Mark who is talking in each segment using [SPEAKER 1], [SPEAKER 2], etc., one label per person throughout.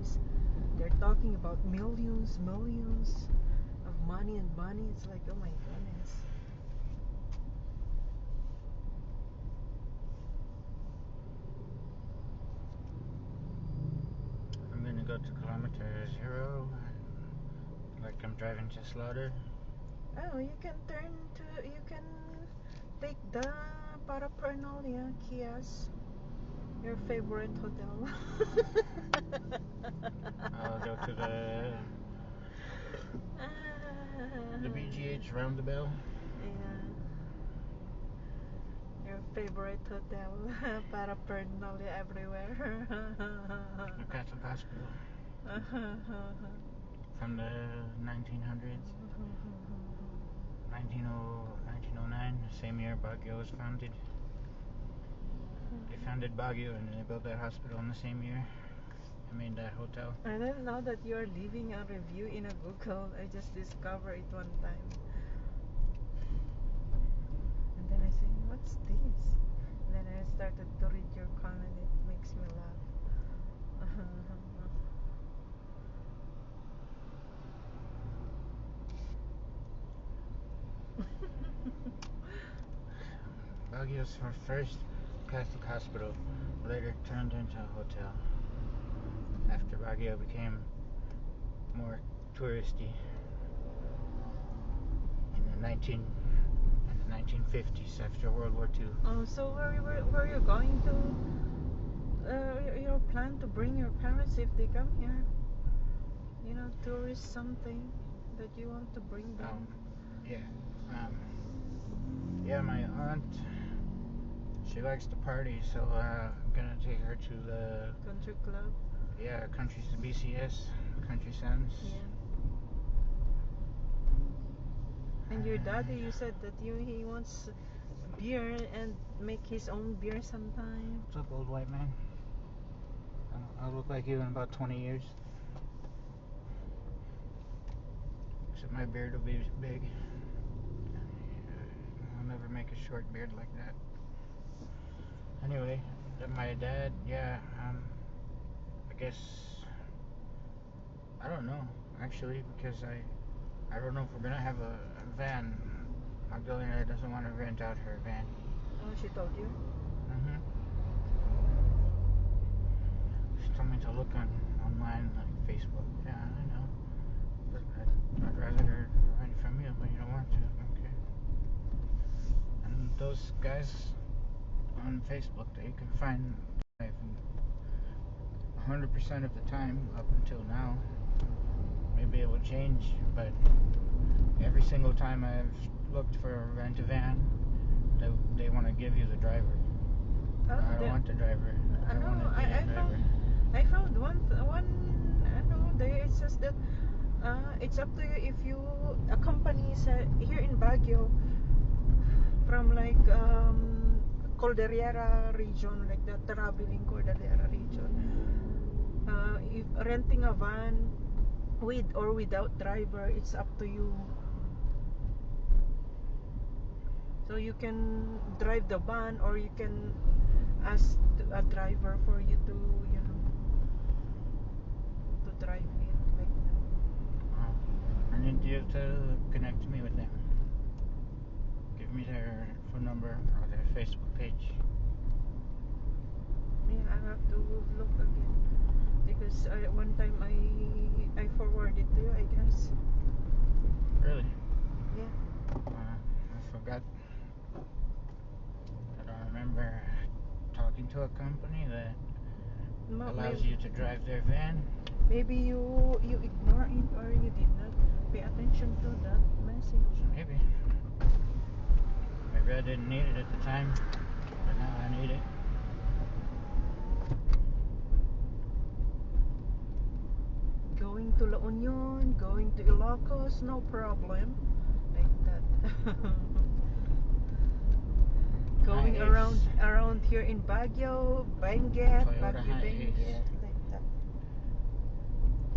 [SPEAKER 1] Philippines, they're talking about millions of money and money. It's like, oh my goodness.
[SPEAKER 2] I'm gonna go to kilometer 0, like I'm driving to Slaughter.
[SPEAKER 1] Oh, you can take the Paraphernalia Kias, your favorite hotel.
[SPEAKER 2] I'll go to the BGH Roundabout.
[SPEAKER 1] Yeah, your favorite hotel. Paraphernalia everywhere.
[SPEAKER 2] The Catholic Hospital from the 1900s. 1909, the same year Baguio was founded. They founded Baguio and they built that hospital in the same year. I mean that hotel.
[SPEAKER 1] I didn't know that you're leaving a review in a Google. I just discovered it one time. And then I say, what's this? And then I started to read your comment. It makes me laugh.
[SPEAKER 2] Baguio's first Catholic hospital later turned into a hotel after Baguio became more touristy in the 1950s after World War II.
[SPEAKER 1] Oh, so where you going to? Your plan to bring your parents if they come here? You know, tourist something that you want to bring them.
[SPEAKER 2] Yeah, my aunt, she likes to party, so I'm gonna take her to the
[SPEAKER 1] Country club.
[SPEAKER 2] Yeah, country BCS, Country Sounds.
[SPEAKER 1] Yeah. And your daddy, you said that he wants beer and make his own beer sometime.
[SPEAKER 2] What's up, old white man? I'll look like you in about 20 years. Except my beard will be big. I'll never make a short beard like that. Anyway, my dad, I guess, I don't know, actually, because I don't know if we're gonna have a van. Magdalena doesn't want to rent out her van.
[SPEAKER 1] Oh, she told you?
[SPEAKER 2] Mm-hmm. She told me to look online, like Facebook. Yeah, I know. But I'd rather rent from you, but you don't want to. Okay. And those guys on Facebook that you can find 100% of the time up until now. Maybe it will change, but every single time I've looked for a rent-a-van, they want to give you the driver.
[SPEAKER 1] Oh,
[SPEAKER 2] I don't want the driver. I want to be the driver.
[SPEAKER 1] I found one. I know. It's just that it's up to you if you accompanies here in Baguio from like Cordillera region, like the traveling Cordillera region. If renting a van with or without driver, it's up to you. So you can drive the van, or you can ask a driver for you to, to drive it like that.
[SPEAKER 2] I need you to connect me with them. Give me their phone number or their Facebook page.
[SPEAKER 1] Yeah, I have to look again because one time I forwarded to you, I guess.
[SPEAKER 2] Really?
[SPEAKER 1] Yeah.
[SPEAKER 2] I forgot. I don't remember talking to a company that allows you to drive their van.
[SPEAKER 1] Maybe you ignore it, or you did not pay attention to that message.
[SPEAKER 2] Maybe I didn't need it at the time, but now I need it.
[SPEAKER 1] Going to La Union, going to Ilocos, no problem. Like that. Going around here in Baguio, Benguet, Baguio, like that.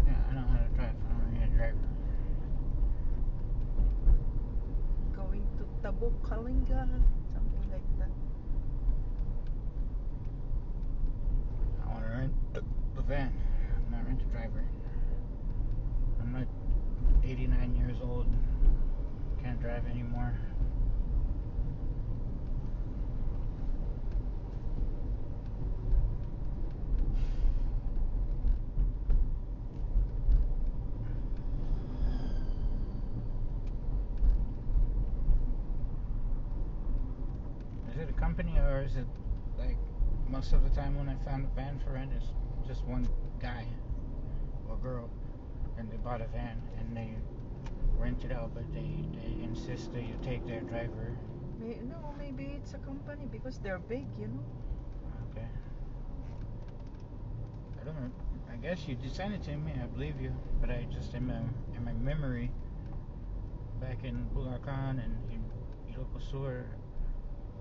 [SPEAKER 2] Yeah, I know how to drive. I don't need a driver.
[SPEAKER 1] Going to Tabuk, Kalinga, something like that.
[SPEAKER 2] I want to rent the van. I'm not rent a driver. I'm not 89 years old. Can't drive anymore. Is it a company, or is it like most of the time when I found a van for rent, it's just one guy or girl, and they bought a van and they rent it out, but they insist that you take their driver.
[SPEAKER 1] No, maybe it's a company because they're big, you know.
[SPEAKER 2] Okay. I don't know. I guess you did send it to me. I believe you, but I just in my memory back in Bulacan and in Ilocos Sur,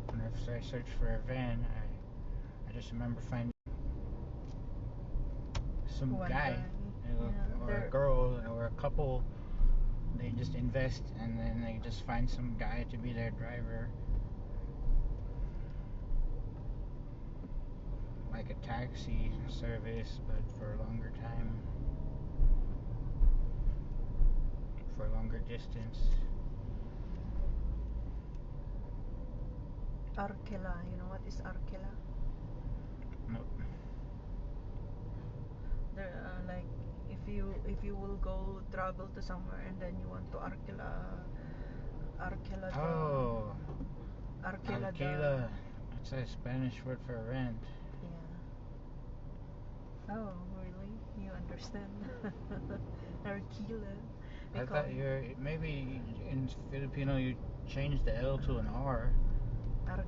[SPEAKER 2] whenever I searched for a van, I just remember finding some
[SPEAKER 1] One
[SPEAKER 2] guy,
[SPEAKER 1] Yeah,
[SPEAKER 2] or a girl or a couple. They just invest and then they just find some guy to be their driver, like a taxi service, but for a longer time, for a longer distance.
[SPEAKER 1] Arkela. You know what is Arkela?
[SPEAKER 2] Nope.
[SPEAKER 1] They're like if you will go travel to somewhere and then you want to Arkela
[SPEAKER 2] Oh,
[SPEAKER 1] Arkela
[SPEAKER 2] alquila. It's a Spanish word for rent.
[SPEAKER 1] Yeah. Oh, really? You understand? Arkela.
[SPEAKER 2] I thought maybe in Filipino you change the L to an R,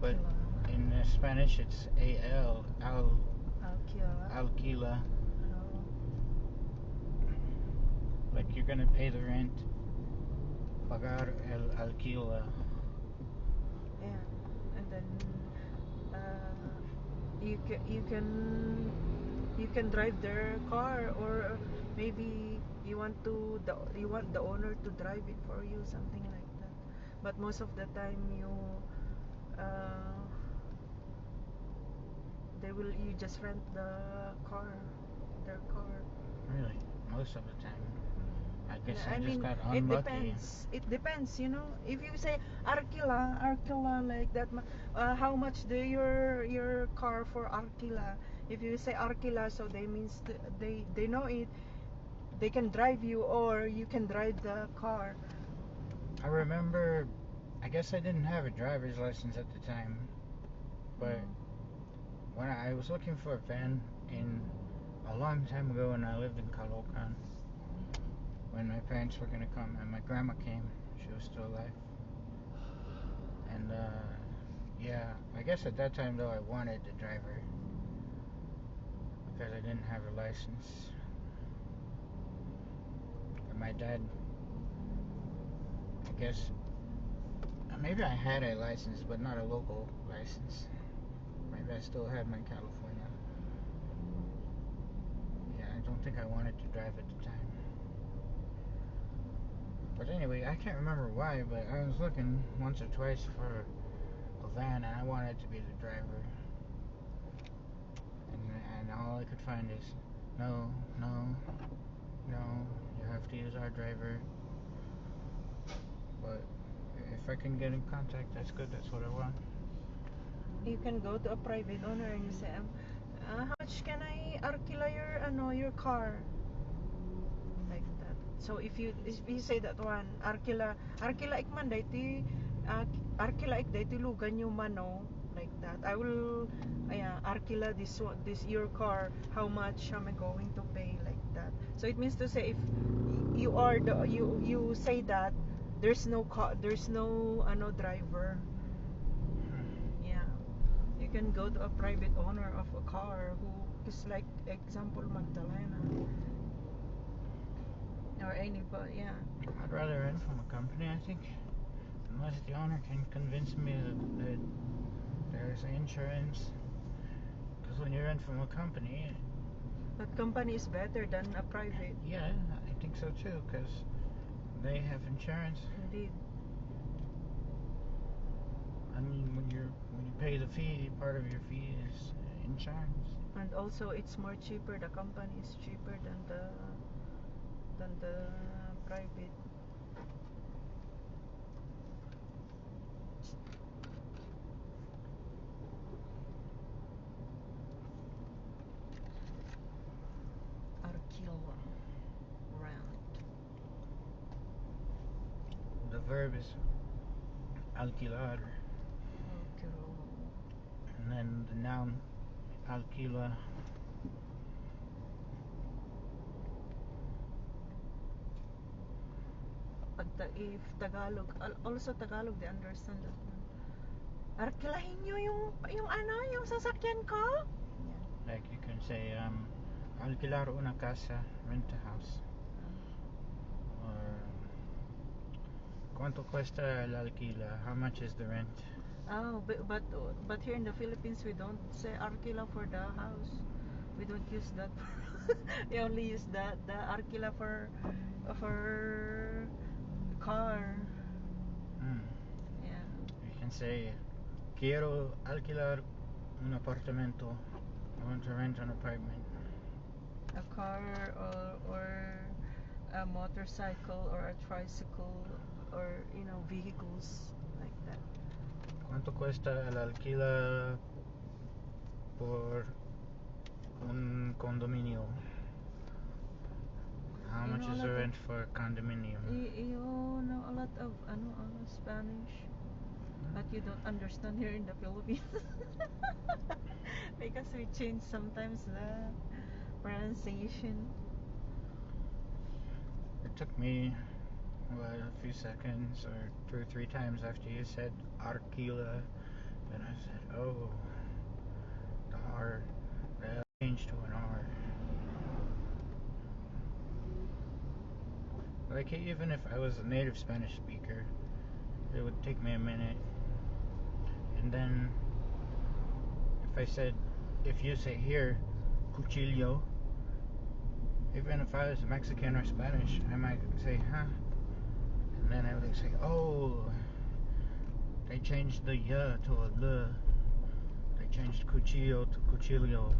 [SPEAKER 2] but
[SPEAKER 1] Arkela.
[SPEAKER 2] in Spanish it's AL,
[SPEAKER 1] Alquila.
[SPEAKER 2] alquila.
[SPEAKER 1] Oh.
[SPEAKER 2] Like you're gonna pay the rent. Pagar el alquila.
[SPEAKER 1] Yeah, and then you can drive their car, or maybe you want the owner to drive it for you, something like that. But most of the time uh, you just rent their car.
[SPEAKER 2] Really? Most of the time. I guess
[SPEAKER 1] I
[SPEAKER 2] I just
[SPEAKER 1] mean,
[SPEAKER 2] got
[SPEAKER 1] it
[SPEAKER 2] unlucky.
[SPEAKER 1] depends, you know. If you say Arkila like that, how much do your car for Arkila? If you say Arkila, so they means they know it. They can drive you, or you can drive the car.
[SPEAKER 2] I remember, I guess I didn't have a driver's license at the time, but when I was looking for a van in a long time ago when I lived in Caloocan, when my parents were gonna come and my grandma came, she was still alive, and yeah, I guess at that time though I wanted the driver because I didn't have a license, and my dad, I guess maybe I had a license but not a local license. Maybe I still had my California. Yeah, I don't think I wanted to drive at the time. But anyway, I can't remember why, but I was looking once or twice for a van and I wanted to be the driver. And all I could find is, no, you have to use our driver. But if I can get in contact, that's good, that's what I want.
[SPEAKER 1] You can go to a private owner and you say, how much can I Arkila your car? Like that. So if you say that one, Arkila ikman dayti Arkila ik dayti lugan yung mano, like that. I will Arkila this your car, how much am I going to pay, like that. So it means to say, if you are you say that there's no driver. Yeah. You can go to a private owner of a car who is like example Magdalena. Or anybody, yeah.
[SPEAKER 2] I'd rather rent from a company, I think. Unless the owner can convince me that there's insurance. Because when you rent from a company...
[SPEAKER 1] That company is better than a private.
[SPEAKER 2] Yeah, I think so too, because they have insurance.
[SPEAKER 1] Indeed.
[SPEAKER 2] I mean, when you pay the fee, part of your fee is insurance.
[SPEAKER 1] And also it's more cheaper. The company is cheaper than the private. Arkila rent.
[SPEAKER 2] The verb is alquilar,
[SPEAKER 1] Arkila.
[SPEAKER 2] and then the noun alquila.
[SPEAKER 1] If Tagalog, also Tagalog, they understand that one. Arkilahin nyo yung ano, yung sasakyan ko? Yeah.
[SPEAKER 2] Like you can say, alquilar una casa, rent a house. Or ¿cuánto cuesta el alquila? How much is the rent?
[SPEAKER 1] Oh, but here in the Philippines we don't say arkila for the house. We don't use that. We only use the arkila for car. Yeah.
[SPEAKER 2] You can say, quiero alquilar un apartamento. I want to rent an apartment.
[SPEAKER 1] A car or a motorcycle or a tricycle or vehicles like that.
[SPEAKER 2] ¿Cuánto cuesta el alquila por un condominio? How much is the rent for a condominium?
[SPEAKER 1] You know a lot of Spanish, but you don't understand here in the Philippines because we change sometimes the pronunciation.
[SPEAKER 2] It took me a few seconds or 2 or 3 times after you said alquila, and I said, oh, the R, the L changed to an R. Like, even if I was a native Spanish speaker, it would take me a minute. And then if you say here, cuchillo, even if I was Mexican or Spanish, I might say, huh? And then I would say, oh, they changed the ya to a l. They changed cuchillo to cuchillo.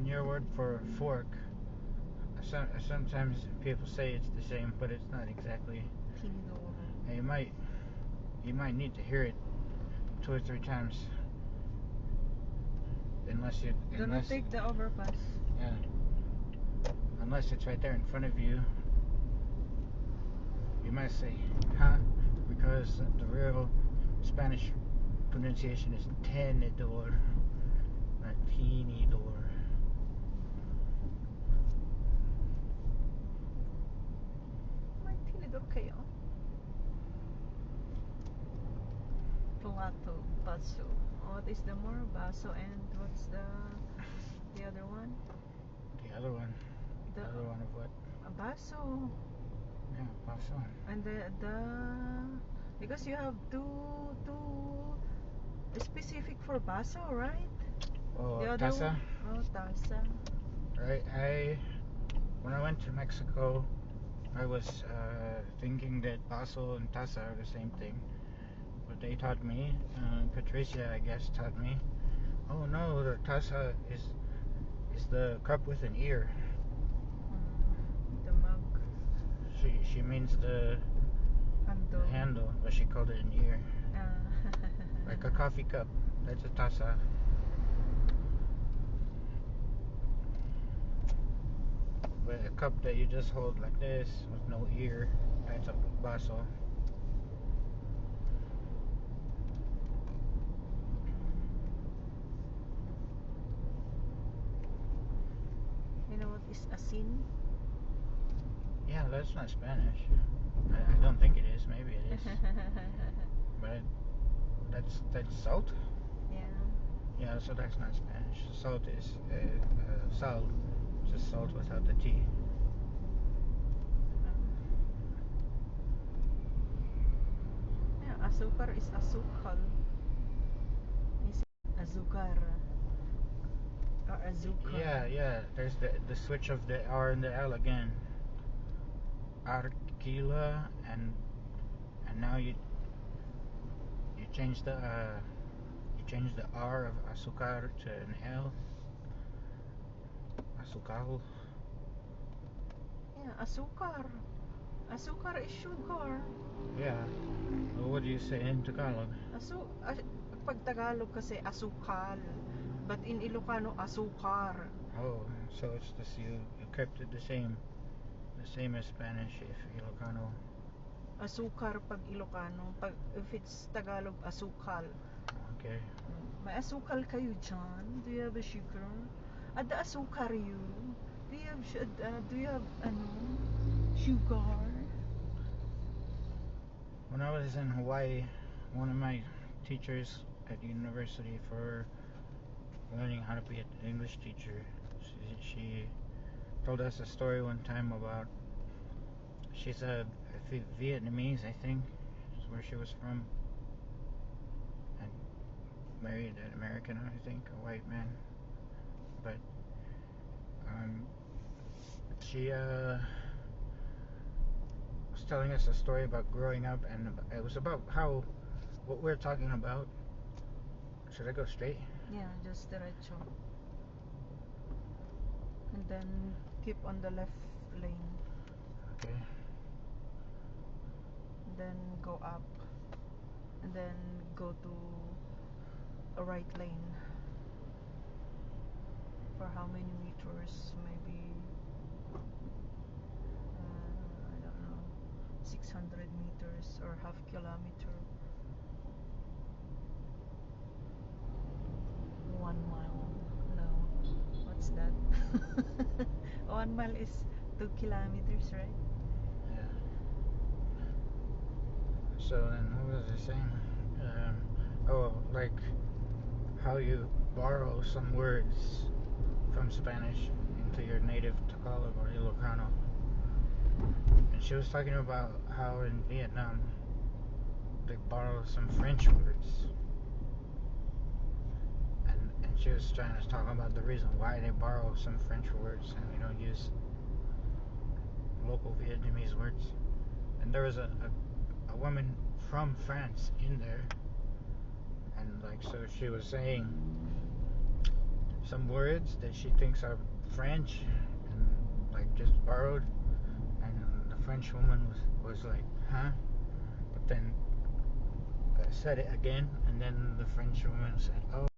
[SPEAKER 2] Your word for fork, sometimes people say it's the same, but it's not exactly. You might need to hear it 2 or 3 times, unless
[SPEAKER 1] take the overpass.
[SPEAKER 2] Yeah, unless it's right there in front of you. You might say, huh? Because the real Spanish pronunciation is tenedor, not tenedor.
[SPEAKER 1] Kayo. Plato, baso. What is the more? Baso, and what's the other one?
[SPEAKER 2] The other one. The other one of what?
[SPEAKER 1] A baso.
[SPEAKER 2] Yeah, baso.
[SPEAKER 1] And the because you have two specific for baso, right?
[SPEAKER 2] Oh,
[SPEAKER 1] the other
[SPEAKER 2] taza.
[SPEAKER 1] One? Oh, taza.
[SPEAKER 2] Right. When I went to Mexico, I was thinking that baso and taza are the same thing, but they taught me, Patricia I guess taught me, oh no, the taza is the cup with an ear.
[SPEAKER 1] The mug.
[SPEAKER 2] She means the handle, but she called it an ear. Like a coffee cup, that's a taza. But a cup that you just hold like this with no ear, that's a vaso.
[SPEAKER 1] You know what is asin?
[SPEAKER 2] Yeah, that's not Spanish. I don't think it is. Maybe it is. But that's salt.
[SPEAKER 1] Yeah.
[SPEAKER 2] Yeah, so that's not Spanish. Salt is sal, just salt without the T.
[SPEAKER 1] Yeah, azúcar is azúcar Azúcar.
[SPEAKER 2] Yeah. There's the switch of the R and the L again. Arquila, and now you change the R of azúcar to an L. Azucal.
[SPEAKER 1] Yeah, azúcar. Azúcar is sugar.
[SPEAKER 2] Yeah. Well, what do you say in Tagalog?
[SPEAKER 1] Pag Tagalog kasi asukal. But in Ilocano, azúcar.
[SPEAKER 2] Oh, so it's this you kept it the same as Spanish if Ilocano.
[SPEAKER 1] Azúcar pag Ilocano. If it's Tagalog, asukal.
[SPEAKER 2] Okay.
[SPEAKER 1] May asukal kayo dyan? Do you have a sugar? Ada asukar you? Do you have sugar?
[SPEAKER 2] When I was in Hawaii, one of my teachers at university for learning how to be an English teacher, she told us a story one time about, she's a Vietnamese, I think, is where she was from, and married an American, I think, a white man. But she was telling us a story about growing up, and it was about how what we're talking about. Should I go straight?
[SPEAKER 1] Yeah, just derecho. And then keep on the left lane.
[SPEAKER 2] Okay.
[SPEAKER 1] And then go up. And then go to a right lane. For how many meters? Maybe I don't know, 600 meters or half kilometer. 1 mile. No, what's that? 1 mile is 2 kilometers, right?
[SPEAKER 2] Yeah. So then, what was I saying? Like how you borrow some words from Spanish into your native Tagalog or Ilocano. And she was talking about how in Vietnam they borrow some French words. And she was trying to talk about the reason why they borrow some French words and we don't use local Vietnamese words. And there was a woman from France in there, and like, so she was saying some words that she thinks are French and like just borrowed, and the French woman was like, huh? But then said it again, and then the French woman said, oh,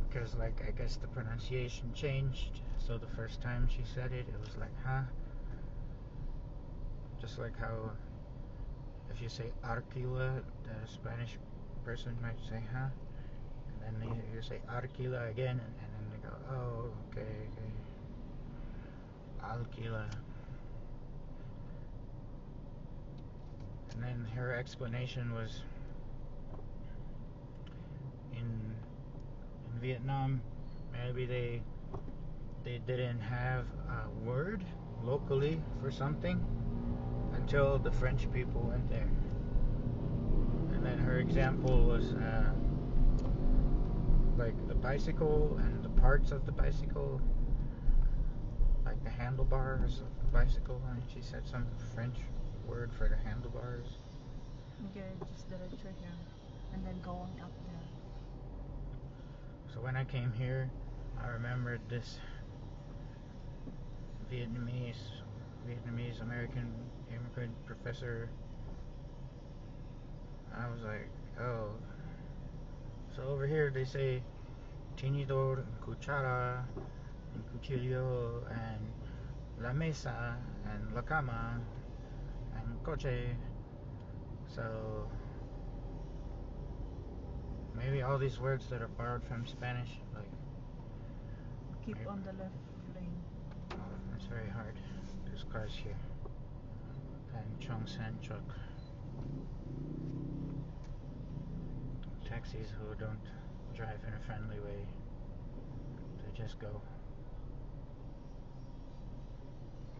[SPEAKER 2] because like I guess the pronunciation changed, so the first time she said it was like, huh? Just like how if you say Arquila, the Spanish person might say, huh? And then you say Arquila again, and then they go, oh, okay. Alquila. And then her explanation was, in Vietnam, maybe they didn't have a word locally for something until the French people went there. And then her example was like the bicycle and the parts of the bicycle, like the handlebars of the bicycle, and she said some French word for the handlebars.
[SPEAKER 1] Okay, just derecho here. And then going up there.
[SPEAKER 2] So when I came here, I remembered this Vietnamese American immigrant professor. I was like, oh, so over here they say tinidor, and cuchara, and cuchillo, and la mesa, and la cama, and coche. So maybe all these words that are borrowed from Spanish, like,
[SPEAKER 1] Keep on the left lane.
[SPEAKER 2] oh, it's very hard. There's cars here. And Chongsan truck. Taxis who don't drive in a friendly way. They just go.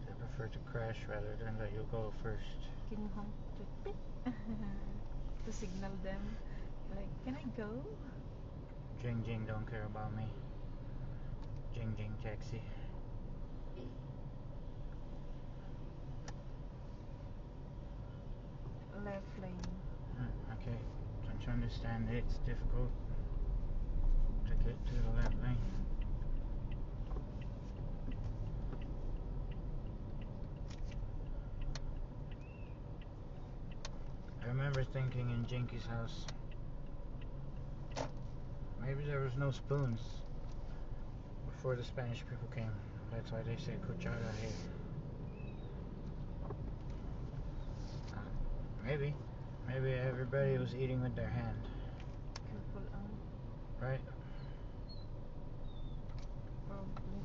[SPEAKER 2] They prefer to crash rather than let you go first.
[SPEAKER 1] Can you honk to beep? To signal them? Like, can I go?
[SPEAKER 2] Jing Jing don't care about me. Jing Jing taxi.
[SPEAKER 1] Left lane.
[SPEAKER 2] Okay, don't you understand it's difficult to get to the left lane? I remember thinking in Jinky's house, maybe there was no spoons before the Spanish people came. That's why they say cuchara here. Maybe everybody was eating with their hand, right?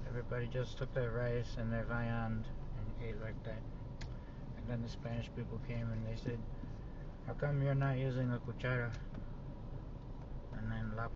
[SPEAKER 2] Everybody just took their rice and their viand and ate like that. And then the Spanish people came and they said, how come you're not using a cuchara? And then La